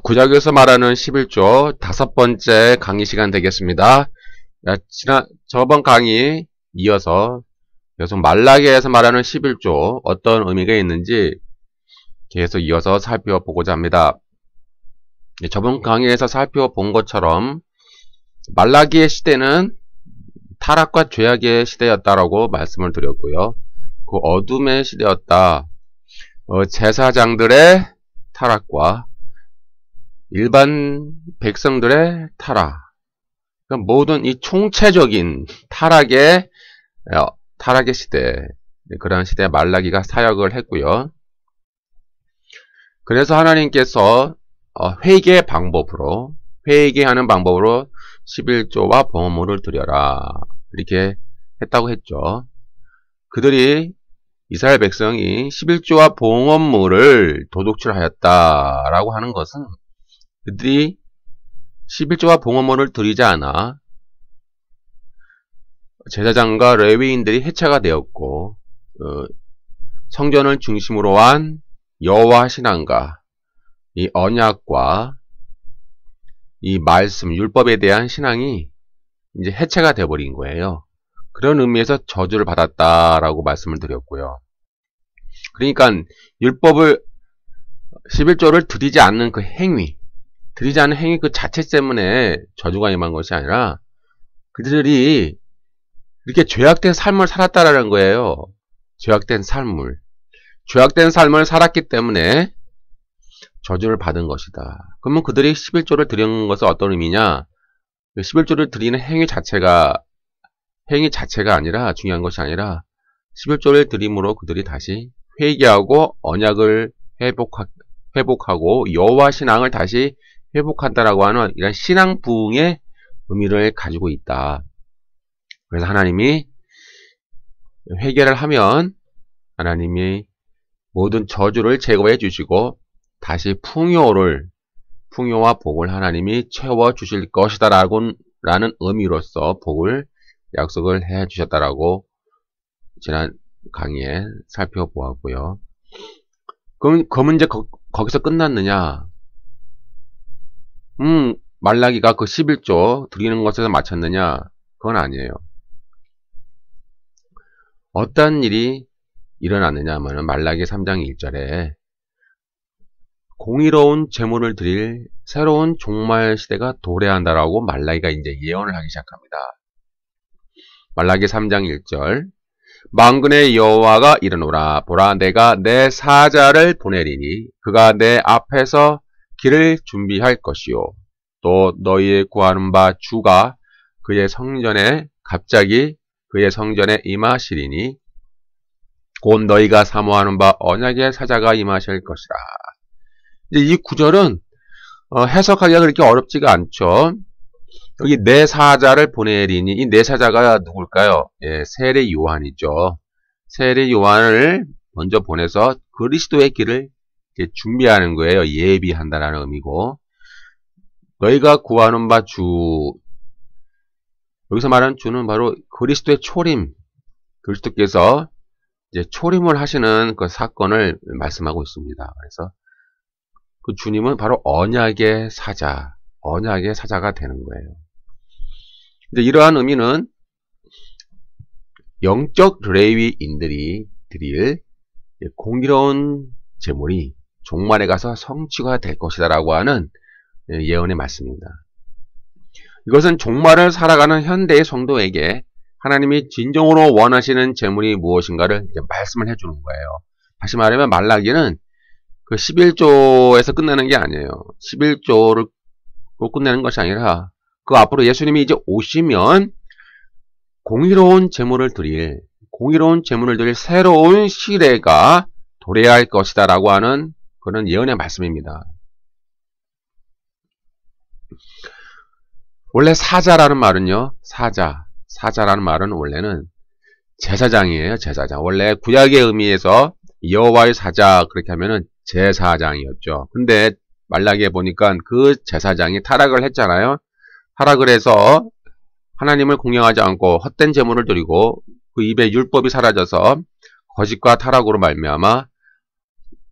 구약에서 말하는 11조 5번째 강의 시간 되겠습니다. 저번 강의 이어서 계속 말라기에서 말하는 11조 어떤 의미가 있는지 계속 이어서 살펴보고자 합니다. 저번 강의에서 살펴본 것처럼 말라기의 시대는 타락과 죄악의 시대였다라고 말씀을 드렸고요. 그 어둠의 시대였다. 제사장들의 타락과 일반 백성들의 타락, 그러니까 모든 이 총체적인 타락의 시대, 그런 시대에 말라기가 사역을 했고요. 그래서 하나님께서 회개하는 방법으로 11조와 봉헌물을 드려라 이렇게 했다고 했죠. 그들이 이스라엘 백성이 11조와 봉헌물을 도둑질하였다라고 하는 것은 그들이 11조와 봉헌물을 드리지 않아 제사장과 레위인들이 해체가 되었고 성전을 중심으로 한 여호와 신앙과 이 언약과 이 말씀, 율법에 대한 신앙이 이제 해체가 되어버린 거예요. 그런 의미에서 저주를 받았다라고 말씀을 드렸고요. 그러니까 율법을 11조를 드리지 않는 그 행위, 그 자체 때문에 저주가 임한 것이 아니라 그들이 이렇게 죄악된 삶을 살았다라는 거예요. 죄악된 삶을 살았기 때문에 저주를 받은 것이다. 그러면 그들이 11조를 드리는 것은 어떤 의미냐? 11조를 드리는 행위 자체가 아니라, 중요한 것이 아니라 11조를 드림으로 그들이 다시 회개하고 언약을 회복하고 여호와 신앙을 다시 회복한다라고 하는 이런 신앙 부흥의 의미를 가지고 있다. 그래서 하나님이 회개를 하면 하나님이 모든 저주를 제거해 주시고 다시 풍요와 복을 하나님이 채워 주실 것이다 라는 의미로서 복을 약속을 해 주셨다라고 지난 강의에 살펴보았고요. 그럼 그 문제 거기서 끝났느냐? 말라기가 그 11조 드리는 것에서 마쳤느냐? 그건 아니에요. 어떤 일이 일어났느냐 하면 말라기 3장 1절에 공의로운 제물을 드릴 새로운 종말 시대가 도래한다라고 말라기가 이제 예언을 하기 시작합니다. 말라기 3장 1절 만군의 여호와가 이르노라 보라 내가 내 사자를 보내리니 그가 내 앞에서 길을 준비할 것이요 또 너희의 구하는 바 주가 그의 성전에 임하시리니 곧 너희가 사모하는 바 언약의 사자가 임하실 것이라. 이제 이 구절은 해석하기가 그렇게 어렵지가 않죠. 여기 내 사자를 보내리니 이 내 사자가 누굴까요? 예, 세례 요한이죠. 세례 요한을 먼저 보내서 그리스도의 길을 이제 준비하는 거예요. 예비한다라는 의미고 너희가 구하는 바 주, 여기서 말하는 주는 바로 그리스도의 초림, 그리스도께서 이제 초림을 하시는 그 사건을 말씀하고 있습니다. 그래서 그 주님은 바로 언약의 사자가 되는 거예요. 이제 이러한 의미는 영적 레위인들이 드릴 공의로운 제물이 종말에 가서 성취가 될 것이다 라고 하는 예언의 말씀입니다. 이것은 종말을 살아가는 현대의 성도에게 하나님이 진정으로 원하시는 제물이 무엇인가를 이제 말씀을 해주는 거예요. 다시 말하면 말라기는 그 11조에서 끝나는 게 아니에요. 11조로 끝내는 것이 아니라 그 앞으로 예수님이 이제 오시면 공의로운 제물을 드릴 새로운 시대가 도래할 것이다 라고 하는 그런 예언의 말씀입니다. 원래 사자라는 말은요, 사자라는 말은 원래는 제사장이에요, 제사장. 원래 구약의 의미에서 여호와의 사자 그렇게 하면은 제사장이었죠. 근데 말라기에 보니까 그 제사장이 타락을 했잖아요. 타락을 해서 하나님을 공경하지 않고 헛된 제물을 드리고 그 입에 율법이 사라져서 거짓과 타락으로 말미암아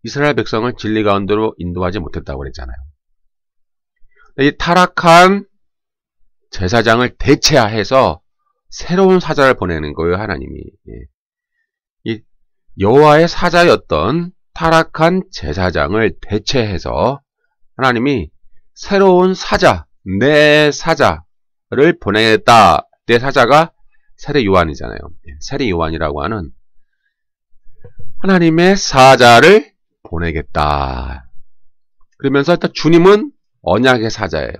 이스라엘 백성을 진리 가운데로 인도하지 못했다고 그랬잖아요. 이 타락한 제사장을 대체해서 새로운 사자를 보내는 거예요, 하나님이. 이 여호와의 사자였던 타락한 제사장을 대체해서 하나님이 새로운 사자, 내 사자를 보내겠다. 내 사자가 세례 요한이잖아요. 세례 요한이라고 하는 하나님의 사자를 보내겠다. 그러면서 일단 주님은 언약의 사자예요.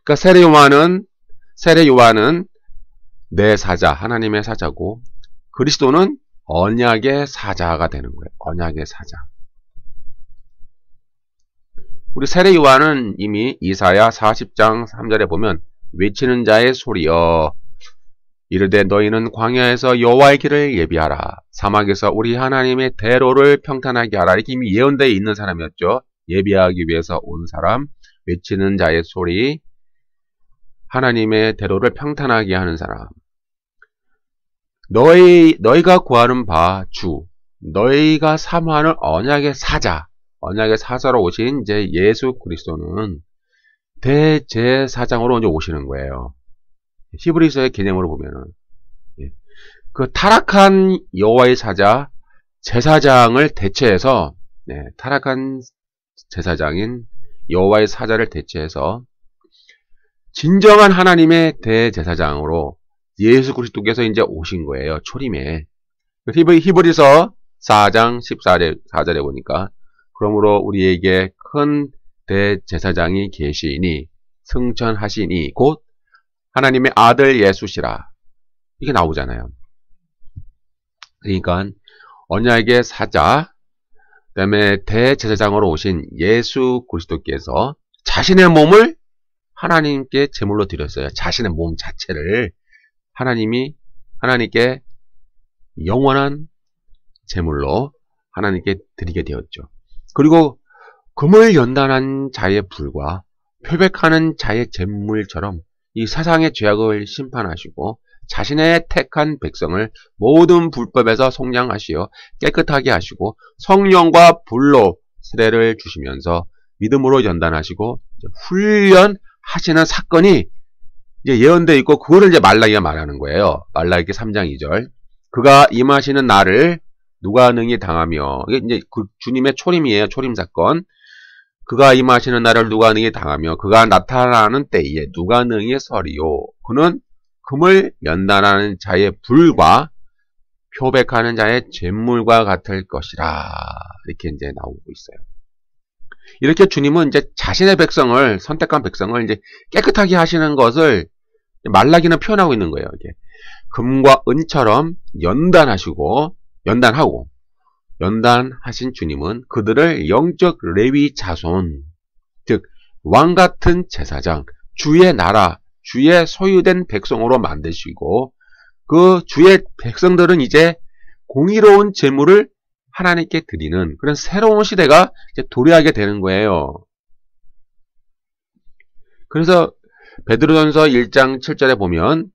그러니까 세례 요한은 내 사자, 하나님의 사자고, 그리스도는 언약의 사자가 되는 거예요. 언약의 사자. 우리 세례 요한은 이미 이사야 40장 3절에 보면 외치는 자의 소리여 이르되 너희는 광야에서 여호와의 길을 예비하라. 사막에서 우리 하나님의 대로를 평탄하게 하라. 이렇게 이미 예언되어 있는 사람이었죠. 예비하기 위해서 온 사람, 외치는 자의 소리, 하나님의 대로를 평탄하게 하는 사람. 너희가 구하는 바 주, 너희가 사모하는 언약의 사자로 오신 이제 예수 그리스도는 대제사장으로 이제 오시는 거예요. 히브리서의 개념으로 보면은 그 타락한 여호와의 사자 제사장을 대체해서 타락한 제사장인 여호와의 사자를 대체해서 진정한 하나님의 대제사장으로 예수 그리스도께서 이제 오신 거예요. 초림에. 히브리서 4장 14절에 보니까 그러므로 우리에게 큰 대제사장이 계시니 승천하시니 곧 하나님의 아들 예수시라. 이게 나오잖아요. 그러니까 언약의 사자, 그 다음에 대제사장으로 오신 예수 그리스도께서 자신의 몸을 하나님께 제물로 드렸어요. 자신의 몸 자체를 하나님께 영원한 제물로 하나님께 드리게 되었죠. 그리고 금을 연단한 자의 불과 표백하는 자의 제물처럼 이 세상의 죄악을 심판하시고 자신의 택한 백성을 모든 불법에서 속량하시어 깨끗하게 하시고 성령과 불로 세례를 주시면서 믿음으로 연단하시고 훈련하시는 사건이 이제 예언되어 있고 그거를 이제 말라기가 말하는 거예요. 말라기 3장 2절. 그가 임하시는 날을 누가 능히 당하며, 이게 이제 그 주님의 초림이에요. 초림 사건. 그가 임하시는 날을 누가 능히 당하며 그가 나타나는 때에 누가 능히 서리요. 그는 금을 연단하는 자의 불과 표백하는 자의 잿물과 같을 것이라. 이렇게 이제 나오고 있어요. 이렇게 주님은 이제 자신의 백성을, 선택한 백성을 이제 깨끗하게 하시는 것을 말라기는 표현하고 있는 거예요. 이게 금과 은처럼 연단하신 주님은 그들을 영적 레위 자손, 즉 왕같은 제사장, 주의 나라, 주의 소유된 백성으로 만드시고 그 주의 백성들은 이제 공의로운 제물을 하나님께 드리는 그런 새로운 시대가 이제 도래하게 되는 거예요. 그래서 베드로전서 1장 7절에 보면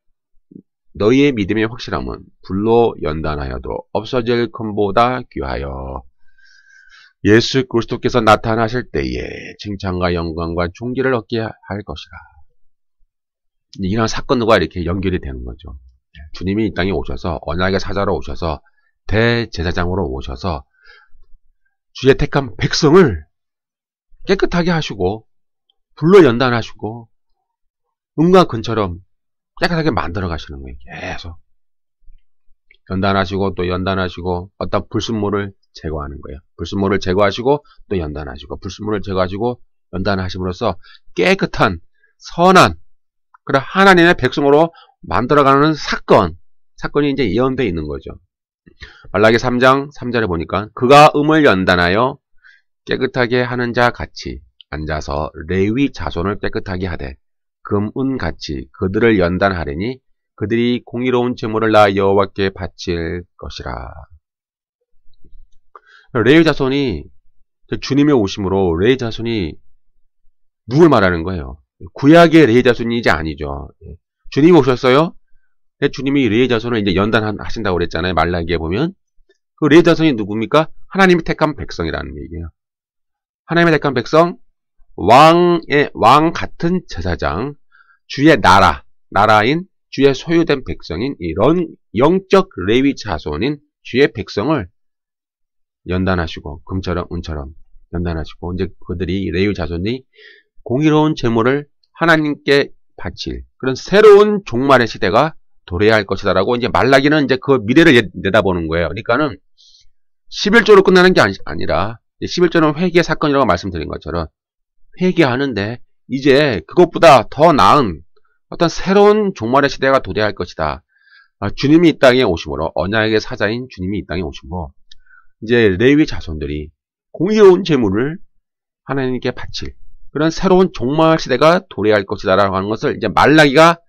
너희의 믿음의 확실함은 불로 연단하여도 없어질 금보다 귀하여 예수 그리스도께서 나타나실 때에 칭찬과 영광과 존귀를 얻게 할 것이라. 이런 사건과 이렇게 연결이 되는 거죠. 주님이 이 땅에 오셔서 언약의 사자로 오셔서 대제사장으로 오셔서 주의 택한 백성을 깨끗하게 하시고 불로 연단하시고 은과 금처럼 깨끗하게 만들어 가시는 거예요. 계속 연단하시고 또 연단하시고 어떤 불순물을 제거하는 거예요. 불순물을 제거하시고 또 연단하시고 불순물을 제거하시고 연단하심으로써 깨끗한 선한 그런 하나님의 백성으로 만들어가는 사건이 이제 예언되어 있는 거죠. 말라기 3장 3절에 보니까 그가 음을 연단하여 깨끗하게 하는 자 같이 앉아서 레위 자손을 깨끗하게 하되 금, 은 같이 그들을 연단하리니 그들이 공의로운 제물을 나 여호와께 바칠 것이라. 레위 자손이 주님의 오심으로 레위 자손이 누굴 말하는 거예요? 구약의 레위 자손이 이제 아니죠. 주님이 오셨어요? 주님이 레위 자손을 이제 연단하신다고 그랬잖아요. 말라기에 보면 그 레위 자손이 누굽니까? 하나님이 택한 백성이라는 얘기예요. 하나님의 택한 백성, 왕 같은 제사장, 주의 나라인 주의 소유된 백성인 이런 영적 레위 자손인 주의 백성을 연단하시고 금처럼 은처럼 연단하시고 이제 그들이 레위 자손이 공의로운 제물을 하나님께 바칠 그런 새로운 종말의 시대가 도래해야 할 것이다라고 이제 말라기는 이제 그 미래를 내다보는 거예요. 그러니까는 11조로 끝나는 게 아니라 11조는 회개의 사건이라고 말씀드린 것처럼 회개하는데 이제 그것보다 더 나은 어떤 새로운 종말의 시대가 도래할 것이다. 주님이 이 땅에 오심으로 언약의 사자인 주님이 이 땅에 오심으로 이제 레위 자손들이 공의로운 제물을 하나님께 바칠 그런 새로운 종말 시대가 도래할 것이다라고 하는 것을 이제 말라기가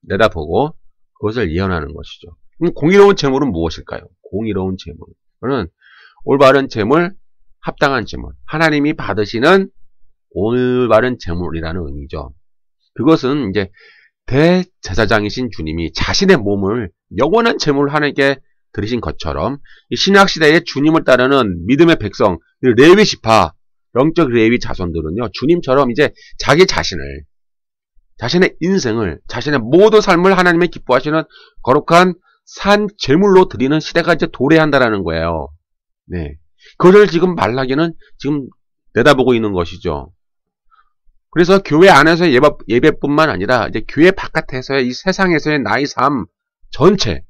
내다보고 그것을 예언하는 것이죠. 그럼 공의로운 제물은 무엇일까요? 공의로운 제물. 그거는 올바른 제물, 합당한 제물. 하나님이 받으시는 올바른 제물이라는 의미죠. 그것은 이제 대제사장이신 주님이 자신의 몸을 영원한 제물을 하나님께 드리신 것처럼 신약시대에 주님을 따르는 믿음의 백성, 레위 지파, 영적 레위 자손들은요, 주님처럼 이제 자기 자신을, 자신의 인생을, 자신의 모든 삶을 하나님의 기뻐하시는 거룩한 산 제물로 드리는 시대가 이제 도래한다라는 거예요. 네. 그걸 지금 말라기는 지금 내다보고 있는 것이죠. 그래서 교회 안에서의 예배뿐만 아니라 이제 교회 바깥에서의 이 세상에서의 나의 삶 전체,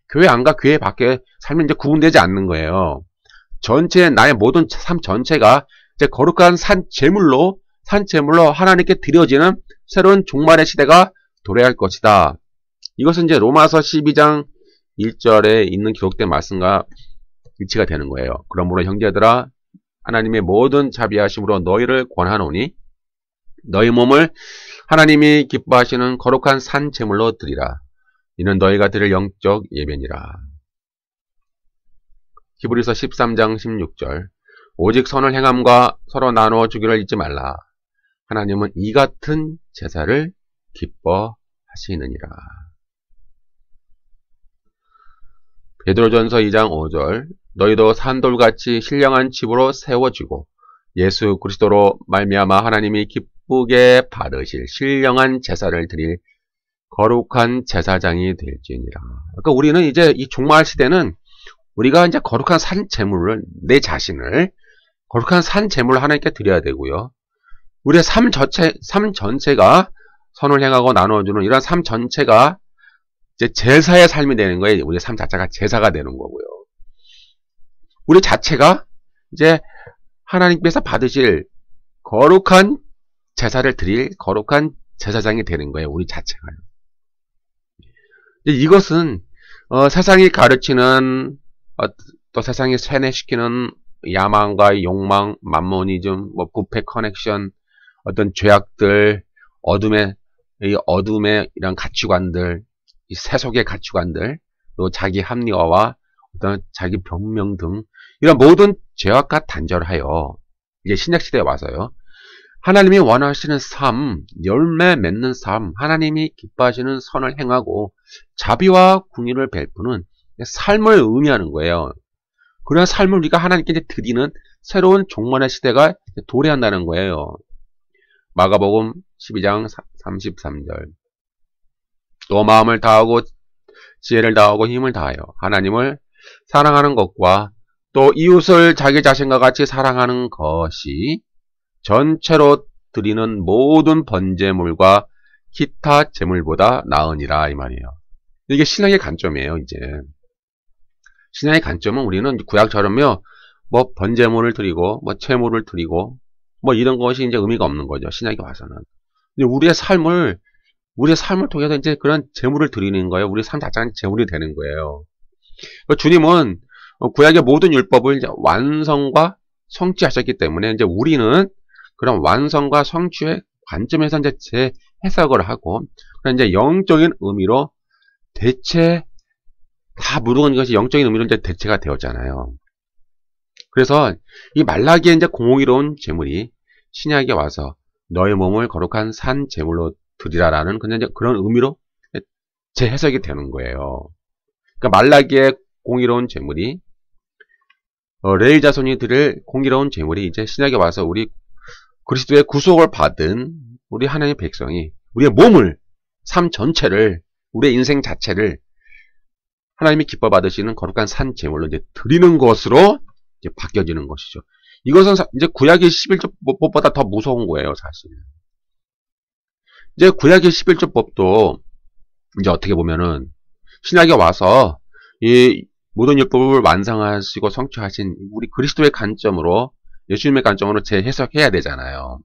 교회 안과 교회 밖에 삶이 이제 구분되지 않는 거예요. 전체 나의 모든 삶 전체가 이제 거룩한 산 제물로 하나님께 드려지는 새로운 종말의 시대가 도래할 것이다. 이것은 이제 로마서 12장 1절에 있는 기록된 말씀과 일치가 되는 거예요. 그러므로 형제들아 하나님의 모든 자비하심으로 너희를 권하노니 너희 몸을 하나님이 기뻐하시는 거룩한 산 제물로 드리라. 이는 너희가 드릴 영적 예배니라. 히브리서 13장 16절 오직 선을 행함과 서로 나누어 주기를 잊지 말라. 하나님은 이 같은 제사를 기뻐하시느니라. 베드로전서 2장 5절 너희도 산돌같이 신령한 집으로 세워지고 예수 그리스도로 말미암아 하나님이 기쁘게 받으실 신령한 제사를 드릴 거룩한 제사장이 될지니라. 그러니까 우리는 이제 이 종말 시대는 우리가 이제 거룩한 산 제물을 내 자신을 거룩한 산 제물을 하나님께 드려야 되고요. 우리의 삶 전체가 선을 행하고 나눠주는 이런 삶 전체가 이제 제사의 삶이 되는 거예요. 우리의 삶 자체가 제사가 되는 거고요. 우리 자체가 이제 하나님께서 받으실 거룩한 제사를 드릴 거룩한 제사장이 되는 거예요. 우리 자체가요. 이것은 세상이 가르치는 또 세상이 세뇌시키는 야망과 욕망, 만모니즘, 부패 커넥션, 어떤 죄악들, 어둠의 이런 가치관들, 이 세속의 가치관들, 또 자기 합리화와 어떤 자기 변명 등 이런 모든 죄악과 단절하여 이제 신약시대에 와서요. 하나님이 원하시는 삶, 열매 맺는 삶, 하나님이 기뻐하시는 선을 행하고 자비와 궁의를 베푸는 삶을 의미하는 거예요. 그런 삶을 우리가 하나님께 이제 드리는 새로운 종말의 시대가 도래한다는 거예요. 마가복음 12장 33절 또 마음을 다하고 지혜를 다하고 힘을 다하여 하나님을 사랑하는 것과 또 이웃을 자기 자신과 같이 사랑하는 것이 전체로 드리는 모든 번제물과 기타 제물보다 나으니라 이 말이에요. 이게 신앙의 관점이에요. 이제 신앙의 관점은 우리는 구약처럼요, 번제물을 드리고 채물을 드리고 이런 것이 이제 의미가 없는 거죠. 신약에 와서는. 근데 우리의 삶을 통해서 이제 그런 제물을 드리는 거예요. 우리 삶 자체가 제물이 되는 거예요. 주님은 구약의 모든 율법을 이제 완성과 성취하셨기 때문에 이제 우리는 그런 완성과 성취의 관점에서 이제 재해석을 하고, 이제 영적인 의미로 대체, 다 모든 것이 영적인 의미로 이제 대체가 되었잖아요. 그래서 이 말라기에 이제 공의로운 제물이 신약에 와서 너의 몸을 거룩한 산 제물로 드리라라는 그런 의미로 재해석이 되는 거예요. 그러니까 말라기의 공의로운 제물이 레위 자손이 드릴 공의로운 제물이 이제 신약에 와서 우리 그리스도의 구속을 받은 우리 하나님의 백성이 우리의 몸을, 삶 전체를, 우리의 인생 자체를 하나님이 기뻐 받으시는 거룩한 산 제물로 이제 드리는 것으로 이제 바뀌어지는 것이죠. 이것은 이제 구약의 11조법보다 더 무서운 거예요, 사실. 이제 구약의 11조법도 이제 어떻게 보면은 신약에 와서 이 모든 율법을 완성하시고 성취하신 우리 그리스도의 관점으로, 예수님의 관점으로 재해석해야 되잖아요.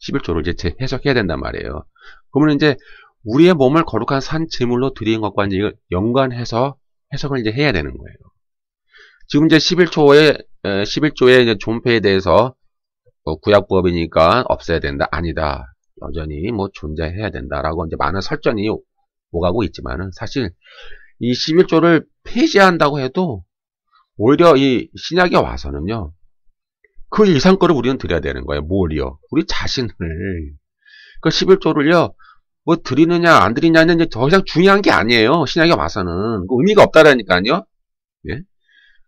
11조를 이제 재해석해야 된단 말이에요. 그러면 이제 우리의 몸을 거룩한 산 제물로 드리는 것과 이제 연관해서 해석을 이제 해야 되는 거예요. 지금 이제 11조의 이제 존폐에 대해서 구약법이니까 없애야 된다. 아니다. 여전히 뭐 존재해야 된다라고 이제 많은 설전이 오가고 있지만은 사실 이 11조를 폐지한다고 해도 오히려 이 신약에 와서는요, 그 이상 거를 우리는 드려야 되는 거예요. 뭘요? 우리 자신을. 그 11조를요, 뭐 드리느냐 안 드리냐는 이제 더 이상 중요한 게 아니에요. 신약에 와서는. 의미가 없다라니까요. 예?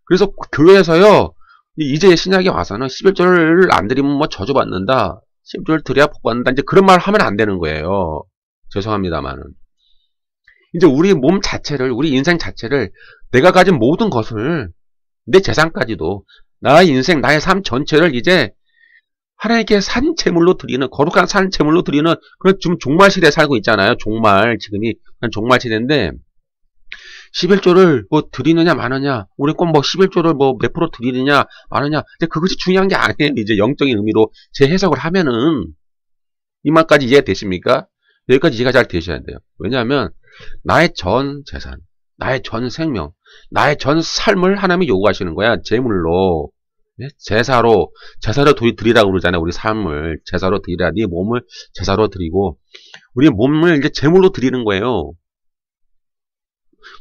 그래서 교회에서요, 이제 신약에 와서는 11조를 안 드리면 뭐 저주받는다. 11조를 드려야 복받는다. 이제 그런 말 하면 안 되는 거예요. 죄송합니다만은. 이제 우리 몸 자체를, 우리 인생 자체를, 내가 가진 모든 것을, 내 재산까지도, 나의 인생, 나의 삶 전체를 이제 하나님께 산 제물로 드리는, 거룩한 산 제물로 드리는, 그런 지금 종말 시대에 살고 있잖아요. 종말, 지금이 종말 시대인데, 11조를 뭐 드리느냐 마느냐, 우리 꼭 뭐 11조를 뭐 몇 프로 드리느냐 마느냐, 이제 그것이 중요한 게 아니에요. 이제 영적인 의미로 재해석을 하면은, 이 말까지 이해되십니까? 여기까지 이해가 잘 되셔야 돼요. 왜냐하면, 나의 전 재산, 나의 전 생명, 나의 전 삶을 하나님이 요구하시는 거야. 제물로. 제사로 드리라고 그러잖아요. 우리 삶을 제사로 드리라. 네 몸을 제사로 드리고, 우리 몸을 이제 제물로 드리는 거예요.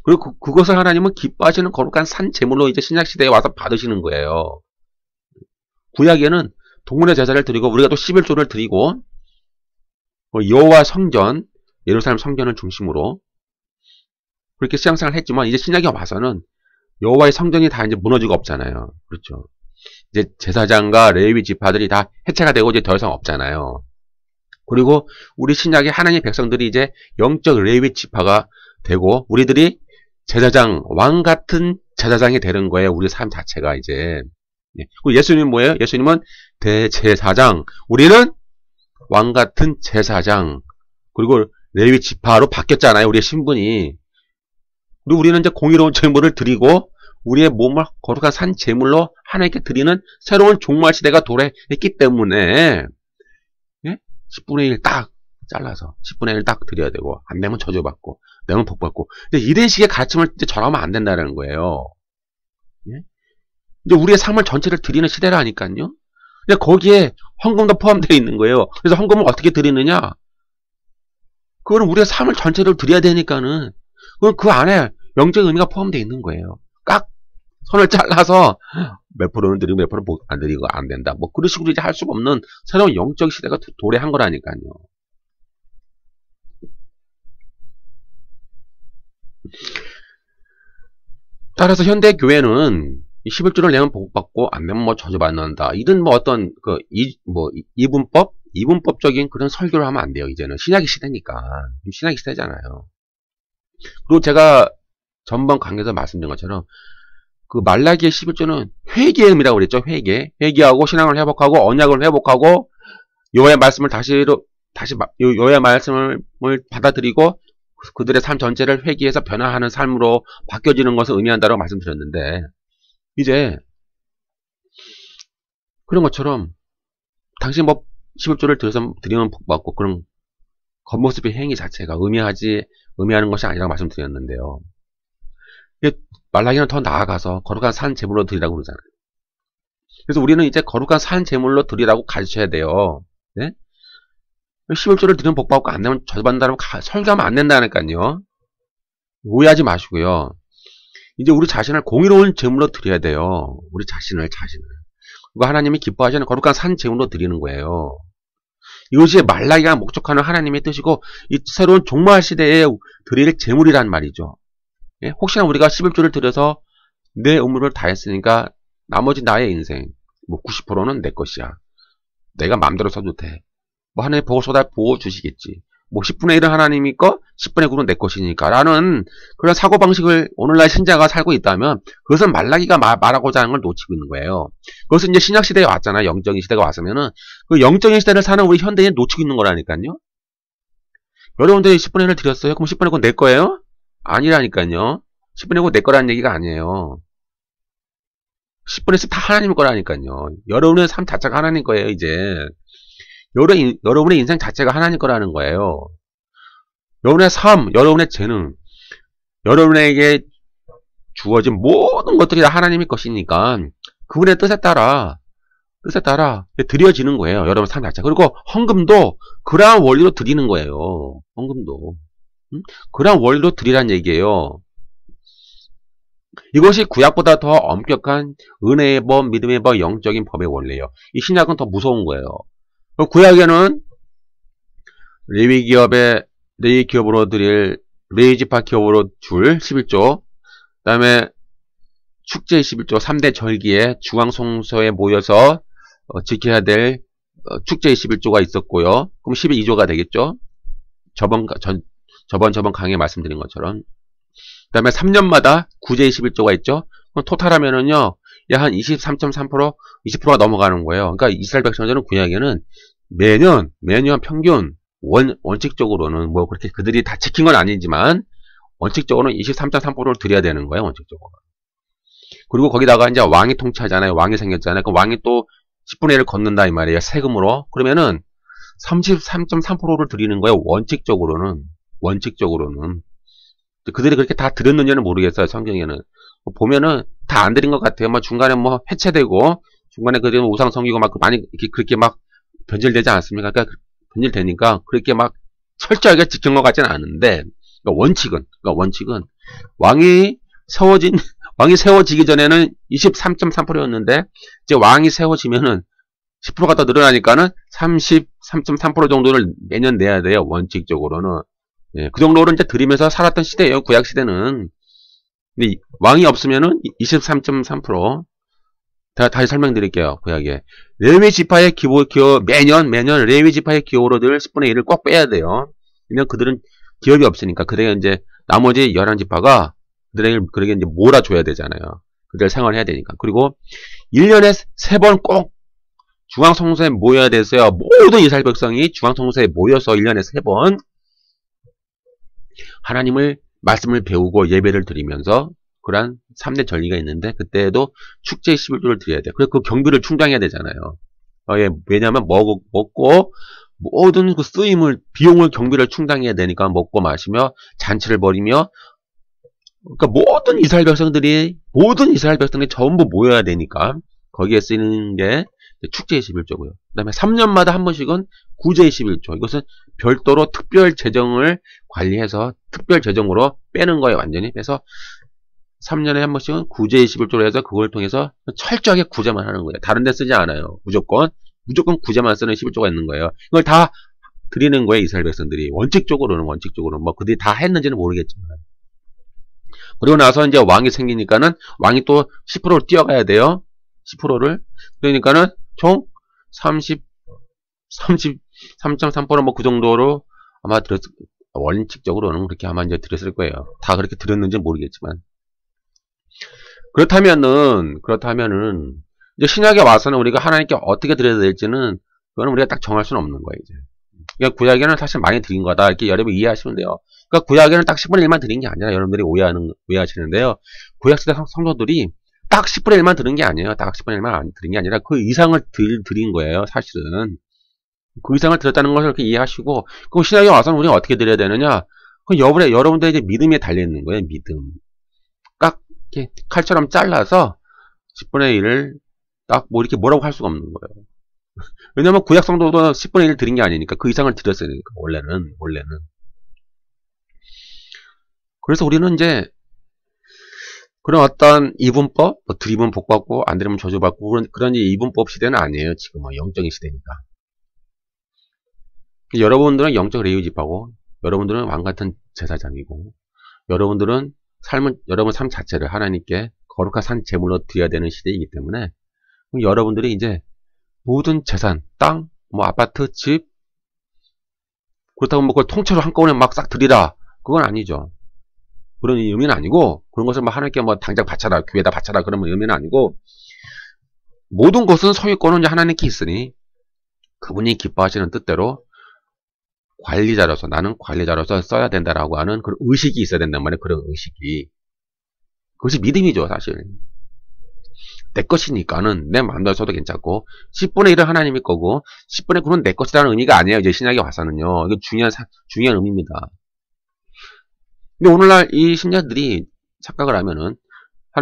그리고 그것을 하나님은 기뻐하시는 거룩한 산 제물로 이제 신약 시대에 와서 받으시는 거예요. 구약에는 동물의 제사를 드리고, 우리가 또 11조를 드리고, 여호와 성전, 예루살렘 성전을 중심으로 그렇게 신앙생활을 했지만, 이제 신약에 와서는 여호와의 성전이 다 이제 무너지고 없잖아요. 그렇죠. 이제 제사장과 레위 지파들이 다 해체가 되고 이제 더 이상 없잖아요. 그리고 우리 신약의 하나님의 백성들이 이제 영적 레위 지파가 되고, 우리들이 제사장, 왕 같은 제사장이 되는 거예요. 우리 삶 자체가 이제. 그리고 예수님은 뭐예요? 예수님은 대제사장. 우리는 왕 같은 제사장. 그리고 레위 지파로 바뀌었잖아요. 우리의 신분이. 그리고 우리는 이제 공의로운 제물을 드리고, 우리의 몸을 거룩한 산 제물로 하나님께 드리는 새로운 종말 시대가 도래했기 때문에, 10분의 1 딱 잘라서 10분의 1 딱 드려야 되고, 안 되면 저주받고, 되면 복받고. 이런 식의 가르침을 이제 전하면 안 된다는 거예요. 이제 우리의 삶을 전체를 드리는 시대라니까요. 근데 거기에 헌금도 포함되어 있는 거예요. 그래서 헌금을 어떻게 드리느냐? 그거는 우리의 삶을 전체를 드려야 되니까는, 그건 그 안에 영적 의미가 포함되어 있는 거예요. 깍 선을 잘라서 몇 프로는 드리고 몇 프로는 안 드리고 안 된다. 뭐 그런 식으로 이제 할 수가 없는 새로운 영적 시대가 도래한 거라니까요. 따라서 현대 교회는 11조를 내면 복받고 안 내면 뭐 저주받는다. 이런 뭐 어떤 그 이분법적인 그런 설교를 하면 안 돼요. 이제는 신약의 시대니까. 신약의 시대잖아요. 그리고 제가 전번 강의에서 말씀드린 것처럼 그 말라기의 11조는 회개의 의미라고 그랬죠. 회개하고 신앙을 회복하고 언약을 회복하고 여호와의 말씀을 여호와의 말씀을 받아들이고 그들의 삶 전체를 회개해서 변화하는 삶으로 바뀌어지는 것을 의미한다고 말씀드렸는데, 이제 그런 것처럼 당신 뭐 11조를 드리면 복받고 그런 겉모습의 행위 자체가 의미하는 것이 아니라고 말씀드렸는데요. 말라기는 더 나아가서 거룩한 산 제물로 드리라고 그러잖아요. 그래서 우리는 이제 거룩한 산 제물로 드리라고 가르쳐야 돼요. 네? 11조를 드리면 복받고 안 되면 저주받는다고 설교하면 안 된다니까요. 오해하지 마시고요. 이제 우리 자신을 공의로운 제물로 드려야 돼요. 우리 자신을. 그리고 하나님이 기뻐하시는 거룩한 산 제물로 드리는 거예요. 이것이 말라기가 목적하는 하나님의 뜻이고, 이 새로운 종말 시대에 드릴 제물이란 말이죠. 혹시나 우리가 11조를 드려서 내 의무를 다했으니까 나머지 나의 인생, 뭐 90%는 내 것이야. 내가 마음대로 써도 돼. 뭐 하나님 보고 보호 주시겠지. 뭐 10분의 1은 하나님이 거, 10분의 9는 내 것이니까 라는 그런 사고방식을 오늘날 신자가 살고 있다면 그것은 말라기가 말하고자 하는 걸 놓치고 있는 거예요. 그것은 이제 신약시대에 왔잖아요. 영적인 시대가 왔으면은 그 영적인 시대를 사는 우리 현대인이 놓치고 있는 거라니까요. 여러분들이 10분의 1을 드렸어요? 그럼 10분의 9는 내 거예요? 아니라니까요. 10분의 9내 거라는 얘기가 아니에요. 10분의 10 다 하나님 거라니까요. 여러분의 삶 자체가 하나님 거예요, 이제. 여러분의 인생 자체가 하나님 거라는 거예요. 여러분의 삶, 여러분의 재능, 여러분에게 주어진 모든 것들이 다 하나님의 것이니까 그분의 뜻에 따라 드려지는 거예요. 여러분 삶 자체. 그리고 헌금도 그러한 원리로 드리는 거예요. 헌금도. 그러한 원리로 드리란 얘기예요. 이것이 구약보다 더 엄격한 은혜의 법, 믿음의 법, 영적인 법의 원리예요. 이 신약은 더 무서운 거예요. 구약에는 레위 기업으로 드릴 레위 지파 기업으로 줄 11조, 그 다음에 축제 11조, 3대 절기에 중앙성소에 모여서 지켜야 될 축제 11조가 있었고요. 그럼 12조가 되겠죠. 저번 강의에 말씀드린 것처럼. 그 다음에 3년마다 구제 11조가 있죠. 그럼 토탈하면은요, 약 한 23.3%, 20%가 넘어가는 거예요. 그러니까 이스라엘 백성들은 구약에는 매년 평균 원칙적으로는 뭐 그렇게 그들이 다 지킨 건 아니지만 원칙적으로는 23.3%를 드려야 되는 거예요. 원칙적으로. 그리고 거기다가 이제 왕이 통치하잖아요. 왕이 생겼잖아요. 그 왕이 또 10분의 1을 걷는다 이 말이에요. 세금으로. 그러면은 33.3%를 드리는 거예요. 원칙적으로는. 그들이 그렇게 다 드렸는지는 모르겠어요. 성경에는. 보면은 다 안 드린 것 같아요. 뭐 중간에 뭐 해체되고 중간에 그들 우상 섬기고 막 많이 그렇게 막 변질되지 않습니까? 그러니까 변질되니까 그렇게 막 철저하게 지킨 것 같지는 않은데, 그러니까 원칙은 왕이 세워지기 전에는 23.3%였는데 이제 왕이 세워지면은 10%가 더 늘어나니까는 33.3% 정도를 매년 내야 돼요. 원칙적으로는. 예, 그 정도로 이제 드리면서 살았던 시대예요. 구약 시대는. 근데 왕이 없으면은 23.3%. 다시 설명드릴게요. 구약에. 레위 지파의 매년 레위 지파의 기호로 늘 10분의 1을 꼭 빼야 돼요. 왜냐면 그들은 기업이 없으니까. 그들에게 이제 나머지 11지파가 그들에게 이제 몰아줘야 되잖아요. 그들 생활해야 되니까. 그리고 1년에 3번 꼭 중앙성소에 모여야 됐어요. 모든 이스라엘 백성이 중앙성소에 모여서 1년에 3번 하나님을 말씀을 배우고 예배를 드리면서 그러한 3대 절기가 있는데 그때에도 축제 11조를 드려야 돼요. 그래서 그 경비를 충당해야 되잖아요. 왜냐하면 먹고 모든 그 비용을 경비를 충당해야 되니까 먹고 마시며 잔치를 벌이며 그러니까 모든 이스라엘 백성들이 전부 모여야 되니까 거기에 쓰이는 게 축제 11조고요. 그 다음에 3년마다 한 번씩은 구제 11조. 이것은 별도로 특별 재정을 관리해서 특별 재정으로 빼는 거예요. 완전히. 그래서 3년에 한 번씩은 구제 11조로 해서 그걸 통해서 철저하게 구제만 하는 거예요. 다른 데 쓰지 않아요. 무조건 구제만 쓰는 11조가 있는 거예요. 이걸 다 드리는 거예요. 이스라엘 백성들이. 원칙적으로는 뭐 그들이 다 했는지는 모르겠지만. 그리고 나서 이제 왕이 생기니까는 왕이 또 10%를 뛰어가야 돼요. 10%를. 그러니까는 총 33.3% 뭐 그 정도로 아마 원칙적으로는 그렇게 아마 이제 드렸을 거예요. 다 그렇게 드렸는지는 모르겠지만. 그렇다면은 이제 신약에 와서는 우리가 하나님께 어떻게 드려야 될지는 그거는 우리가 딱 정할 수는 없는 거예요. 이제. 그러니까 구약에는 사실 많이 드린 거다 이렇게 여러분이 이해하시면 돼요. 그러니까 구약에는 딱 10분의 1만 드린 게 아니라 여러분들이 오해하시는데요. 구약시대 성도들이 딱 10분의 1만 드린 게 아니에요. 딱 10분의 1만 드린 게 아니라 그 이상을 드린 거예요. 사실은. 그 이상을 드렸다는 것을 이렇게 이해하시고, 그럼 신약에 와서는 우리가 어떻게 드려야 되느냐? 그럼 여러분들의 이제 믿음에 달려있는 거예요. 믿음. 딱 이렇게 칼처럼 잘라서 10분의 1을 딱 뭐 이렇게 뭐라고 할 수가 없는 거예요. 왜냐면 구약 성도도 10분의 1 드린 게 아니니까 그 이상을 드렸어야 되니까 원래는. 그래서 우리는 이제 그런 어떤 이분법, 뭐 드리면 복받고 안 드리면 저주받고 그런 이분법 시대는 아니에요. 지금 영적인 시대니까. 여러분들은 영적 레위 지파고 여러분들은 왕같은 제사장이고 여러분들은 여러분 삶 자체를 하나님께 거룩한 산 제물로 드려야 되는 시대이기 때문에 여러분들이 이제 모든 재산, 땅, 뭐 아파트, 집, 그렇다고 뭐 그걸 통째로 한꺼번에 막 싹 드리라. 그건 아니죠. 그런 의미는 아니고, 그런 것을 뭐 하나님께 뭐 당장 바쳐라, 교회에다 바쳐라, 그런 의미는 아니고, 모든 것은 소유권은 하나님께 있으니, 그분이 기뻐하시는 뜻대로 관리자로서, 나는 관리자로서 써야 된다라고 하는 그런 의식이 있어야 된단 말이에요. 그런 의식이. 그것이 믿음이죠, 사실. 내 것이니까는 내 마음대로 써도 괜찮고, 10분의 1은 하나님의 거고, 10분의 9는 내 것이라는 의미가 아니에요. 이제 신약에 와서는요. 이게 중요한 의미입니다. 근데 오늘날 이 신자들이 착각을 하는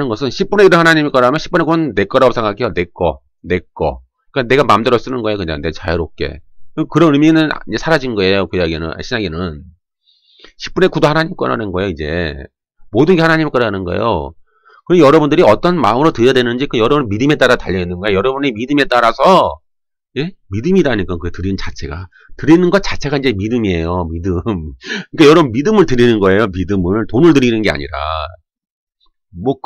것은 10분의 1은 하나님의 거라면 10분의 9는 내 거라고 생각해요. 내 거. 그러니까 내가 마음대로 쓰는 거예요. 그냥 내 자유롭게. 그런 의미는 이제 사라진 거예요. 그 이야기는, 신약에는. 10분의 9도 하나님 거라는 거예요, 이제. 모든 게 하나님 거라는 거예요. 그리고 여러분들이 어떤 마음으로 드려야 되는지, 그 여러분 믿음에 따라 달려있는 거예요. 여러분의 믿음에 따라서, 예? 믿음이라니까, 그 드리는 자체가. 드리는 것 자체가 이제 믿음이에요, 믿음. 그러니까 여러분 믿음을 드리는 거예요, 믿음을. 돈을 드리는 게 아니라. 뭐,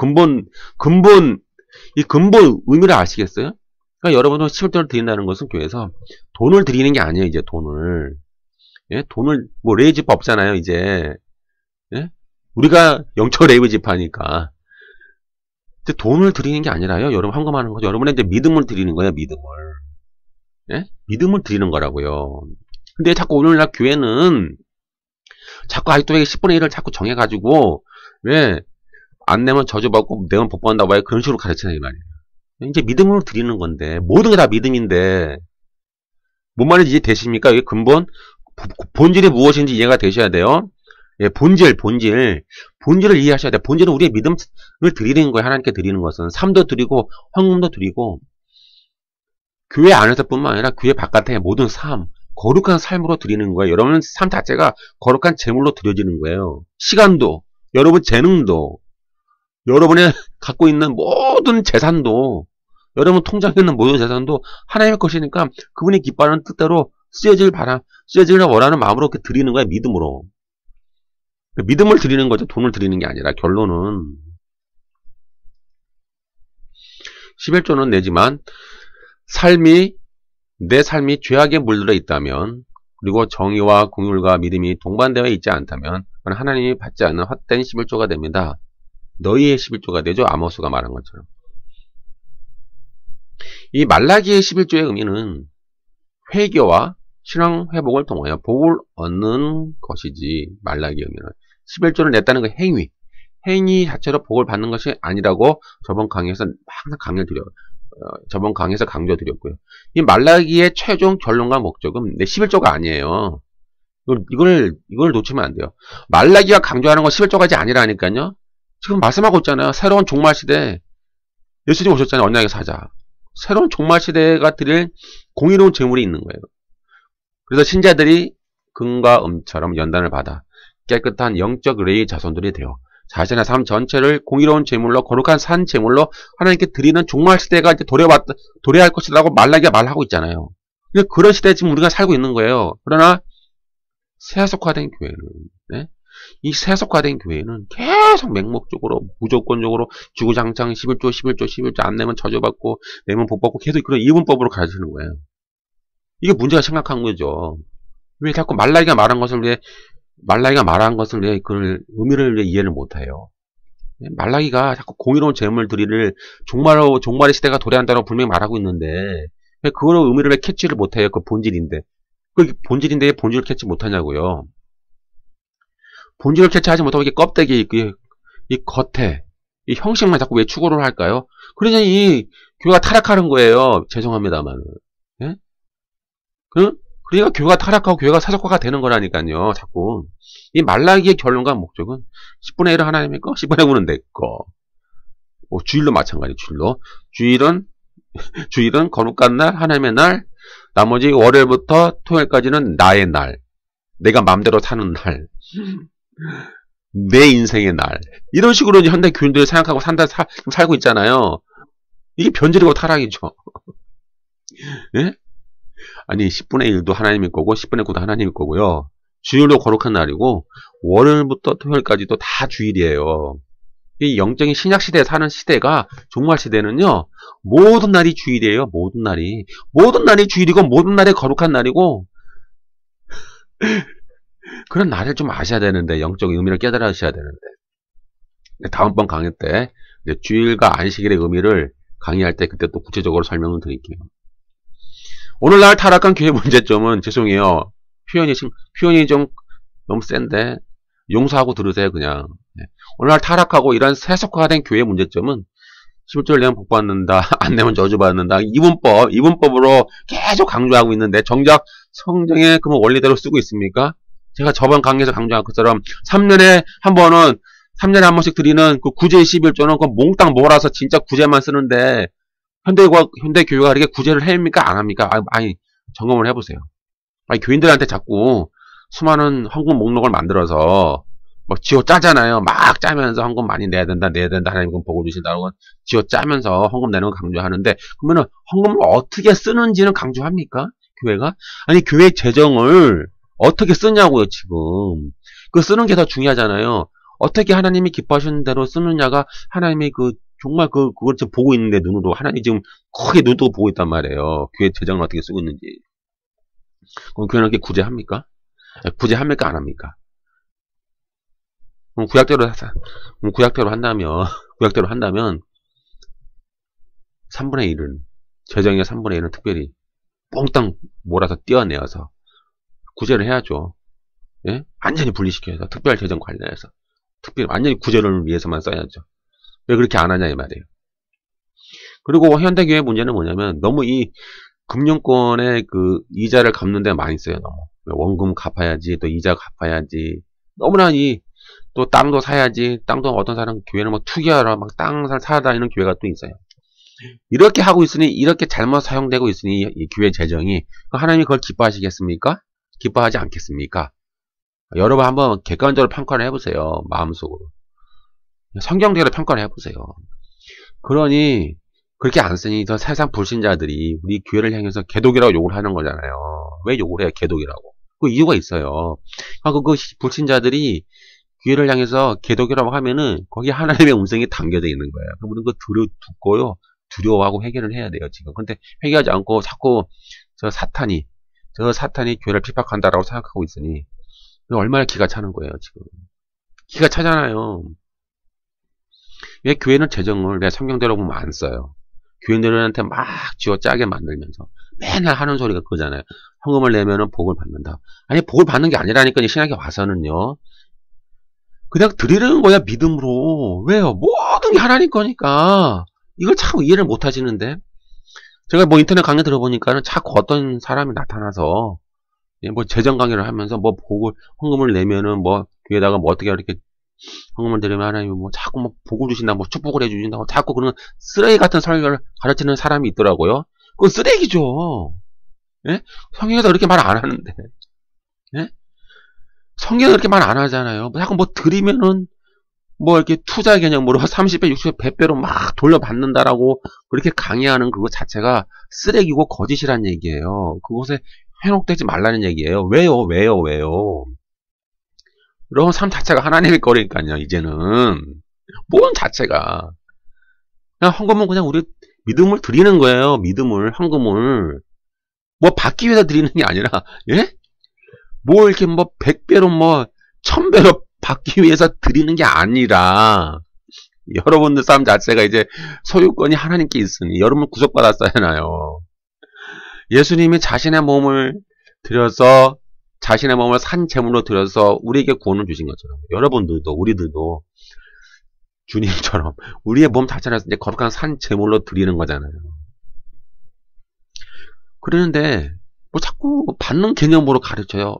이 근본 의미를 아시겠어요? 그러니까 여러분은 11조를 드린다는 것은 교회에서 돈을 드리는 게 아니에요, 이제 돈을. 예? 돈을, 뭐, 레이지파 없잖아요, 이제. 예? 우리가 영적 레이지파니까. 돈을 드리는 게 아니라요, 여러분 헌금하는 거죠. 여러분의 이제 믿음을 드리는 거예요, 믿음을. 예? 믿음을 드리는 거라고요. 근데 자꾸 오늘날 교회는 자꾸 아직도 10분의 1을 자꾸 정해가지고, 왜, 안 내면 저주받고, 내면 복받는다고 해요. 그런 식으로 가르치는 이 말이에요. 이제 믿음으로 드리는 건데, 모든 게 다 믿음인데, 뭔 말인지 이해되십니까? 이게 근본, 본질이 무엇인지 이해가 되셔야 돼요. 예, 본질을 이해하셔야 돼요. 본질은 우리의 믿음을 드리는 거예요. 하나님께 드리는 것은. 삶도 드리고, 헌금도 드리고, 교회 안에서 뿐만 아니라 교회 바깥의 모든 삶, 거룩한 삶으로 드리는 거예요. 여러분 삶 자체가 거룩한 제물로 드려지는 거예요. 시간도, 여러분 재능도, 여러분의 갖고 있는 모든 재산도, 여러분 통장에 있는 모든 재산도 하나님의 것이니까 그분이 기뻐하는 뜻대로 쓰여지기를 원하는 마음으로 드리는 거예요. 믿음으로. 믿음을 드리는 거죠. 돈을 드리는 게 아니라. 결론은 11조는 내지만 내 삶이 죄악에 물들어 있다면, 그리고 정의와 긍휼과 믿음이 동반되어 있지 않다면 그건 하나님이 받지 않는 헛된 11조가 됩니다. 너희의 11조가 되죠. 아모스가 말한 것처럼. 이 말라기의 11조의 의미는 회개와 신앙 회복을 통하여 복을 얻는 것이지, 말라기의 의미는 11조를 냈다는 그 행위 자체로 복을 받는 것이 아니라고 저번 강의에서 강조드렸고요. 이 말라기의 최종 결론과 목적은 11조가 아니에요. 이걸 놓치면 안 돼요. 말라기가 강조하는 건 11조까지 아니라니까요. 지금 말씀하고 있잖아요. 새로운 종말 시대, 예수님 오셨잖아요. 언약의 사자. 새로운 종말 시대가 드릴 공의로운 제물이 있는 거예요. 그래서 신자들이 금과 음처럼 연단을 받아 깨끗한 영적 레이 자손들이 되어 자신의 삶 전체를 공의로운 제물로, 거룩한 산 제물로 하나님께 드리는 종말 시대가 이제 도래할 것이라고 말라기가 말하고 있잖아요. 근데 그런 시대에 지금 우리가 살고 있는 거예요. 그러나 세속화된 교회는, 네? 이 세속화된 교회는 계속 맹목적으로, 무조건적으로 주구장창 11조 안 내면 저주받고, 내면 복받고, 계속 그런 이분법으로 가르치는 거예요. 이게 문제가 심각한 거죠. 왜 자꾸 말라기가 말한 것을 왜 그 의미를 왜 이해를 못해요? 말라기가 자꾸 공의로운 제물 드리를 종말의 시대가 도래한다고 분명히 말하고 있는데, 왜 그거를 의미를 왜 캐치를 못해요? 그 본질인데. 그 본질인데 왜 본질을 캐치 못하냐고요? 본질을 캐치하지 못하고 이게 껍데기, 이 겉에, 이 형식만 자꾸 왜 추구를 할까요? 그러니 이 교회가 타락하는 거예요. 죄송합니다만. 예? 그러니까 교회가 타락하고 교회가 세속화가 되는 거라니까요. 자꾸. 이 말라기의 결론과 목적은 10분의 1은 하나님의 거, 10분의 9는 내 거. 뭐 주일도 마찬가지. 주일은 거룩한 날, 하나님의 날, 나머지 월요일부터 토요일까지는 나의 날. 내가 마음대로 사는 날. 내 인생의 날. 이런 식으로 현대 교인들이 생각하고 살고 있잖아요. 이게 변질이고 타락이죠. 예? 아니, 10분의 1도 하나님의 거고, 10분의 9도 하나님의 거고요. 주일도 거룩한 날이고, 월요일부터 토요일까지도 다 주일이에요. 이 영적인 신약시대에 사는 시대가, 종말 시대는요, 모든 날이 주일이에요. 모든 날이. 모든 날이 주일이고, 모든 날이 거룩한 날이고, 그런 날을 좀 아셔야 되는데, 영적인 의미를 깨달으셔야 되는데. 다음번 강의 때, 주일과 안식일의 의미를 강의할 때 그때 또 구체적으로 설명을 드릴게요. 오늘날 타락한 교회 문제점은, 죄송해요. 표현이 좀 너무 센데, 용서하고 들으세요, 그냥. 오늘날 타락하고 이런 세속화된 교회 문제점은 11절 내면 복 받는다, 안 내면 저주받는다, 이분법으로 계속 강조하고 있는데, 정작 성경의 그 원리대로 쓰고 있습니까? 제가 저번 강의에서 강조한 것처럼 3년에 한 번씩 드리는 그 구제 11조는 그 몽땅 몰아서 진짜 구제만 쓰는데, 현대 교회가 이렇게 구제를 합니까? 안 합니까? 아니, 점검을 해보세요. 아니, 교인들한테 자꾸 수많은 헌금 목록을 만들어서 막 쥐어 짜잖아요. 막 짜면서 헌금 많이 내야 된다, 하나님은 복을 주신다고 쥐어 짜면서 헌금 내는 거 강조하는데, 그러면은 헌금을 어떻게 쓰는지는 강조합니까? 교회가? 아니, 교회 재정을 어떻게 쓰냐고요, 지금. 그 쓰는 게 더 중요하잖아요. 어떻게 하나님이 기뻐하시는 대로 쓰느냐가 하나님이 정말 그걸 지금 보고 있는데, 눈으로. 하나님이 지금 크게 눈 뜨고 보고 있단 말이에요. 교회 재정을 어떻게 쓰고 있는지. 그럼 교회는 이렇게 구제합니까? 구제합니까? 안 합니까? 그럼 구약대로 한다면, 3분의 1은, 재정의 3분의 1은 특별히 뽕땅 몰아서 떼어내어서 구제를 해야죠. 예? 완전히 분리시켜서, 특별 재정 관련해서. 특별히 완전히 구제를 위해서만 써야죠. 왜 그렇게 안 하냐, 이 말이에요. 그리고 현대교회 문제는 뭐냐면, 너무 이 금융권의 그 이자를 갚는 데 많이 써요, 너무. 원금 갚아야지, 또 이자 갚아야지. 너무나 또 땅도 사야지, 땅도 어떤 사람, 교회는 뭐 투기하러 막 땅을 사러 다니는 교회가 또 있어요. 이렇게 하고 있으니, 이렇게 잘못 사용되고 있으니, 이 교회 재정이, 하나님이 그걸 기뻐하시겠습니까? 기뻐하지 않겠습니까? 여러분 한번 객관적으로 평가를 해보세요. 마음속으로. 성경대로 평가를 해보세요. 그러니 그렇게 안 쓰니 저 세상 불신자들이 우리 교회를 향해서 개독이라고 욕을 하는 거잖아요. 왜 욕을 해요? 개독이라고. 그 이유가 있어요. 그 불신자들이 교회를 향해서 개독이라고 하면은 거기에 하나님의 음성이 담겨져 있는 거예요. 그럼 우리는 그거 듣고요. 두려워하고 회개를 해야 돼요, 지금. 근데 회개하지 않고 자꾸 저 사탄이 교회를 핍박한다라고 생각하고 있으니 얼마나 기가 차는 거예요, 지금. 기가 차잖아요. 왜 교회는 재정을 내 성경대로 보면 안 써요. 교인들한테 막 쥐어 짜게 만들면서 맨날 하는 소리가 그거잖아요. 헌금을 내면은 복을 받는다. 아니, 복을 받는 게 아니라니까, 신약에 와서는요. 그냥 드리는 거야, 믿음으로. 왜요? 모든 게 하나님 거니까. 이걸 참 이해를 못 하시는데. 제가 뭐 인터넷 강의 들어보니까는 자꾸 어떤 사람이 나타나서 뭐 재정 강의를 하면서 뭐 헌금을 내면은 뭐 교회에다가 뭐 어떻게 이렇게 헌금을 드리면 하나님이 뭐 자꾸 뭐 복을 주신다, 뭐 축복을 해주신다고 자꾸 그런 쓰레기 같은 설교를 가르치는 사람이 있더라고요. 그건 쓰레기죠. 예? 성경에서 그렇게 말 안 하는데. 예? 성경에 그렇게 말 안 하잖아요. 자꾸 뭐 드리면은 뭐 이렇게 투자 개념으로 30배, 60배, 100배로 막 돌려받는다라고 그렇게 강의하는 그거 자체가 쓰레기고 거짓이란 얘기예요. 그것에 현혹되지 말라는 얘기예요. 왜요? 여러분, 삶 자체가 하나님의 거니까요, 이제는. 모든 자체가. 그냥 헌금은 그냥 우리 믿음을 드리는 거예요, 헌금을. 뭐 받기 위해서 드리는 게 아니라, 예? 뭐 이렇게 뭐 100배로 뭐 1000배로 받기 위해서 드리는 게 아니라, 여러분들 삶 자체가 이제 소유권이 하나님께 있으니, 여러분 구속받았잖아요. 예수님이 자신의 몸을 산 제물로 드려서 우리에게 구원을 주신 것처럼, 여러분들도, 우리들도 주님처럼 우리의 몸 자체를 이제 거룩한 산 제물로 드리는 거잖아요. 그러는데 뭐 자꾸 받는 개념으로 가르쳐요.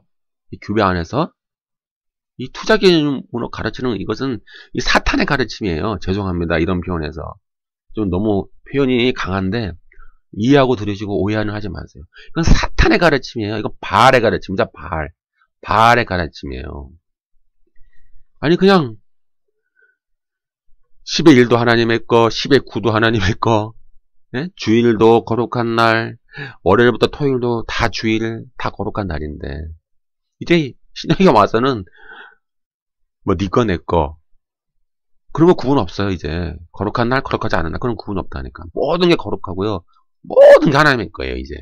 이 교회 안에서 이 투자 개념으로 가르치는 이것은 이 사탄의 가르침이에요. 죄송합니다, 이런 표현에서 좀 너무 표현이 강한데 이해하고 들으시고 오해는 하지 마세요. 이건 사탄의 가르침이에요. 이건 바알의 가르침이다. 바알의 가르침이에요. 아니, 그냥 10의 1도 하나님의 거, 10의 9도 하나님의 거, 예? 주일도 거룩한 날, 월요일부터 토요일도 다 주일, 다 거룩한 날인데, 이제 신약에 와서는 뭐 니 거, 내 거, 그런 거 구분 없어요, 이제. 거룩한 날, 거룩하지 않은 날, 그런 구분 없다니까. 모든 게 거룩하고요. 모든 게 하나님의 거예요, 이제.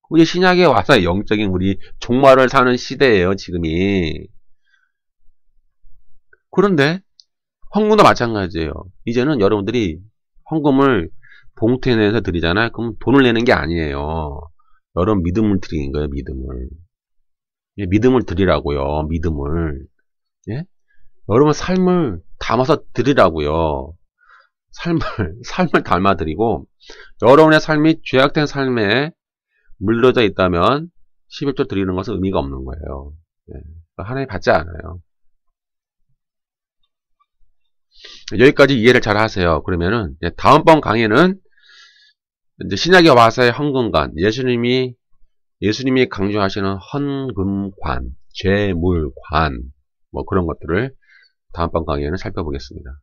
우리 신약에 와서 영적인 우리 종말을 사는 시대예요, 지금이. 그런데, 헌금도 마찬가지예요. 이제는 여러분들이 헌금을 봉투에 내서 드리잖아요. 그럼 돈을 내는 게 아니에요. 여러분 믿음을 드리는 거예요, 믿음을. 예, 믿음을 드리라고요, 믿음을. 예? 여러분 삶을 담아서 드리라고요. 삶을 담아드리고, 여러분의 삶이 죄악된 삶에 물들어져 있다면, 11조 드리는 것은 의미가 없는 거예요. 예, 하나님 받지 않아요. 여기까지 이해를 잘 하세요. 그러면은, 다음번 강의는, 이제 신약에 와서의 헌금관, 예수님이 강조하시는 헌금관, 재물관, 뭐 그런 것들을 다음번 강의에는 살펴보겠습니다.